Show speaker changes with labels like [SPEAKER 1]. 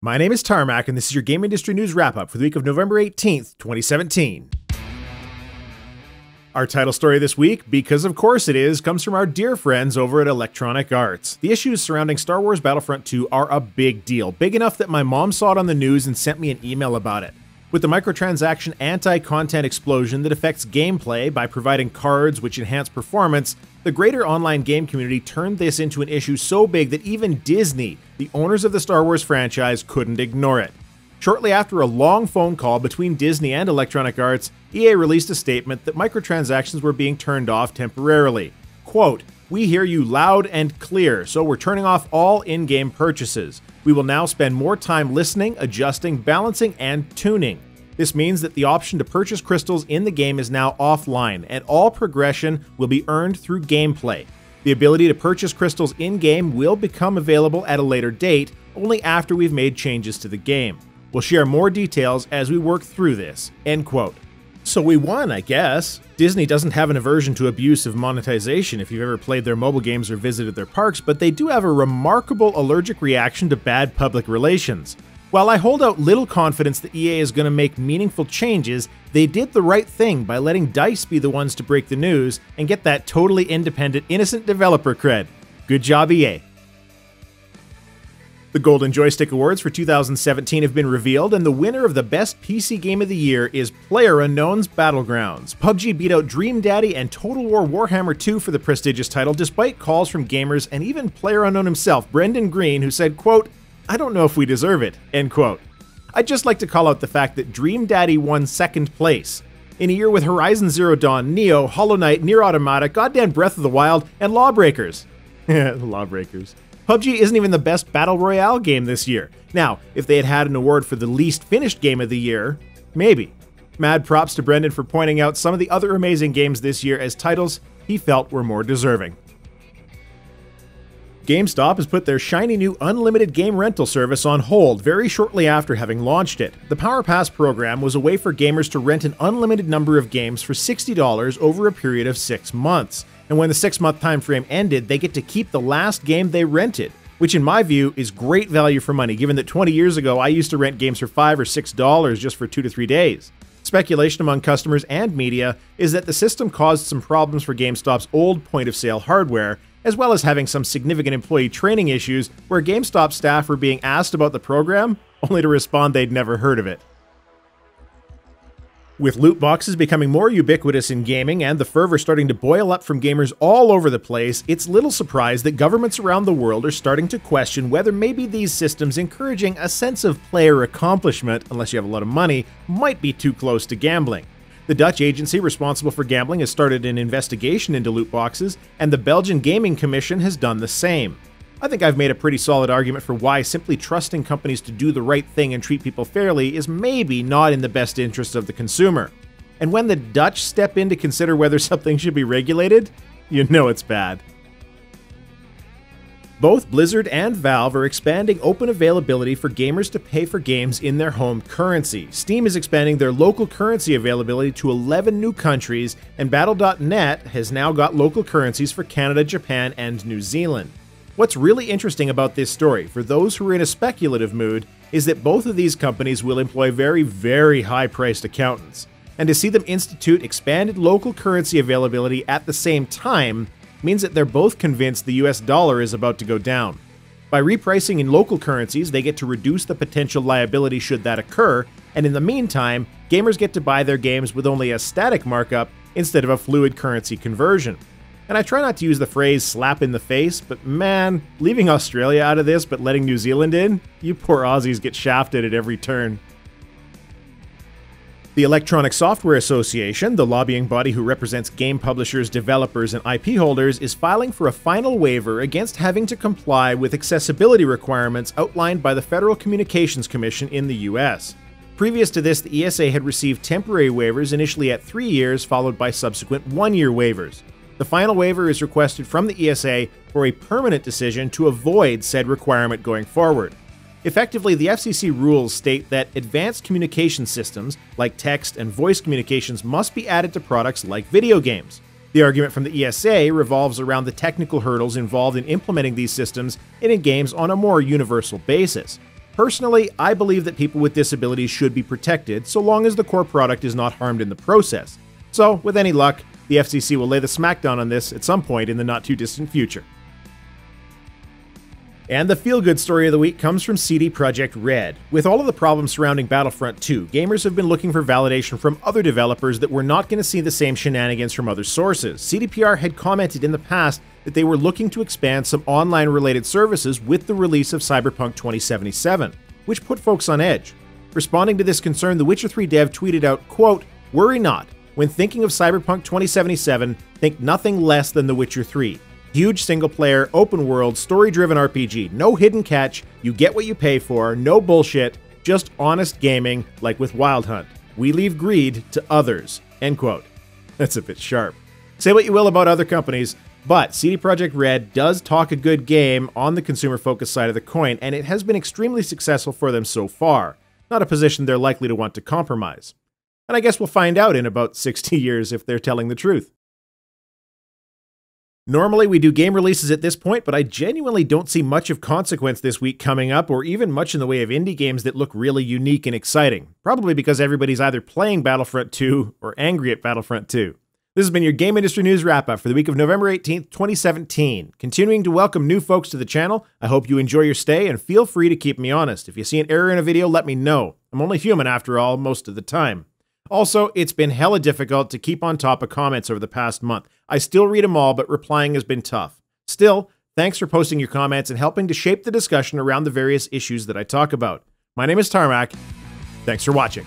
[SPEAKER 1] My name is Tarmack, and this is your Game Industry News Wrap-Up for the week of November 18th, 2017. Our title story this week, because of course it is, comes from our dear friends over at Electronic Arts. The issues surrounding Star Wars Battlefront 2 are a big deal, big enough that my mom saw it on the news and sent me an email about it. With the microtransaction anti-content explosion that affects gameplay by providing cards which enhance performance, the greater online game community turned this into an issue so big that even Disney, the owners of the Star Wars franchise, couldn't ignore it. Shortly after a long phone call between Disney and Electronic Arts, EA released a statement that microtransactions were being turned off temporarily. Quote, "We hear you loud and clear, so we're turning off all in-game purchases. We will now spend more time listening, adjusting, balancing, and tuning. This means that the option to purchase crystals in the game is now offline, and all progression will be earned through gameplay. The ability to purchase crystals in-game will become available at a later date, only after we've made changes to the game. We'll share more details as we work through this." End quote. So we won, I guess. Disney doesn't have an aversion to abuse of monetization if you've ever played their mobile games or visited their parks, but they do have a remarkable allergic reaction to bad public relations. While I hold out little confidence that EA is going to make meaningful changes, they did the right thing by letting DICE be the ones to break the news and get that totally independent, innocent developer cred. Good job, EA. The Golden Joystick Awards for 2017 have been revealed, and the winner of the Best PC Game of the Year is PlayerUnknown's Battlegrounds. PUBG beat out Dream Daddy and Total War Warhammer 2 for the prestigious title, despite calls from gamers and even PlayerUnknown himself, Brendan Green, who said, quote, "I don't know if we deserve it," end quote. I'd just like to call out the fact that Dream Daddy won second place. In a year with Horizon Zero Dawn, Neo, Hollow Knight, Nier Automata, goddamn Breath of the Wild, and Lawbreakers. Lawbreakers. PUBG isn't even the best Battle Royale game this year. Now, if they had had an award for the least finished game of the year, maybe. Mad props to Brendan for pointing out some of the other amazing games this year as titles he felt were more deserving. Gamestop has put their shiny new unlimited game rental service on hold very shortly after having launched it. The Power Pass program was a way for gamers to rent an unlimited number of games for $60 over a period of 6 months. And when the 6-month time frame ended, they get to keep the last game they rented, which in my view is great value for money, given that 20 years ago I used to rent games for $5 or $6 just for 2 to 3 days. Speculation among customers and media is that the system caused some problems for GameStop's old point-of-sale hardware, as well as having some significant employee training issues where GameStop staff were being asked about the program, only to respond they'd never heard of it. With loot boxes becoming more ubiquitous in gaming and the fervor starting to boil up from gamers all over the place, it's little surprise that governments around the world are starting to question whether maybe these systems encouraging a sense of player accomplishment, unless you have a lot of money, might be too close to gambling. The Dutch agency responsible for gambling has started an investigation into loot boxes, and the Belgian Gaming Commission has done the same. I think I've made a pretty solid argument for why simply trusting companies to do the right thing and treat people fairly is maybe not in the best interest of the consumer. And when the Dutch step in to consider whether something should be regulated, you know it's bad. Both Blizzard and Valve are expanding open availability for gamers to pay for games in their home currency. Steam is expanding their local currency availability to 11 new countries, and Battle.net has now got local currencies for Canada, Japan, and New Zealand. What's really interesting about this story, for those who are in a speculative mood, is that both of these companies will employ very, very high-priced accountants. And to see them institute expanded local currency availability at the same time means that they're both convinced the US dollar is about to go down. By repricing in local currencies, they get to reduce the potential liability should that occur, and in the meantime, gamers get to buy their games with only a static markup instead of a fluid currency conversion. And I try not to use the phrase slap in the face, but man, leaving Australia out of this but letting New Zealand in, you poor Aussies get shafted at every turn. The Electronic Software Association, the lobbying body who represents game publishers, developers, and IP holders, is filing for a final waiver against having to comply with accessibility requirements outlined by the Federal Communications Commission in the US. Previous to this, the ESA had received temporary waivers initially at 3 years, followed by subsequent 1-year waivers. The final waiver is requested from the ESA for a permanent decision to avoid said requirement going forward. Effectively, the FCC rules state that advanced communication systems, like text and voice communications, must be added to products like video games. The argument from the ESA revolves around the technical hurdles involved in implementing these systems in games on a more universal basis. Personally, I believe that people with disabilities should be protected so long as the core product is not harmed in the process. So, with any luck, the FCC will lay the smackdown on this at some point in the not-too-distant future. And the feel-good story of the week comes from CD Projekt Red. With all of the problems surrounding Battlefront 2, gamers have been looking for validation from other developers that we're not going to see the same shenanigans from other sources. CDPR had commented in the past that they were looking to expand some online-related services with the release of Cyberpunk 2077, which put folks on edge. Responding to this concern, the Witcher 3 dev tweeted out, quote, "Worry not. When thinking of Cyberpunk 2077, think nothing less than The Witcher 3. Huge single-player, open-world, story-driven RPG. No hidden catch, you get what you pay for, no bullshit, just honest gaming like with Wild Hunt. We leave greed to others." End quote. That's a bit sharp. Say what you will about other companies, but CD Projekt Red does talk a good game on the consumer-focused side of the coin, and it has been extremely successful for them so far. Not a position they're likely to want to compromise. And I guess we'll find out in about 60 years if they're telling the truth. Normally we do game releases at this point, but I genuinely don't see much of consequence this week coming up, or even much in the way of indie games that look really unique and exciting. Probably because everybody's either playing Battlefront 2 or angry at Battlefront 2. This has been your Game Industry News Wrap-Up for the week of November 18th, 2017. Continuing to welcome new folks to the channel, I hope you enjoy your stay, and feel free to keep me honest. If you see an error in a video, let me know. I'm only human after all, most of the time. Also, it's been hella difficult to keep on top of comments over the past month. I still read them all, but replying has been tough. Still, thanks for posting your comments and helping to shape the discussion around the various issues that I talk about. My name is Tarmack. Thanks for watching.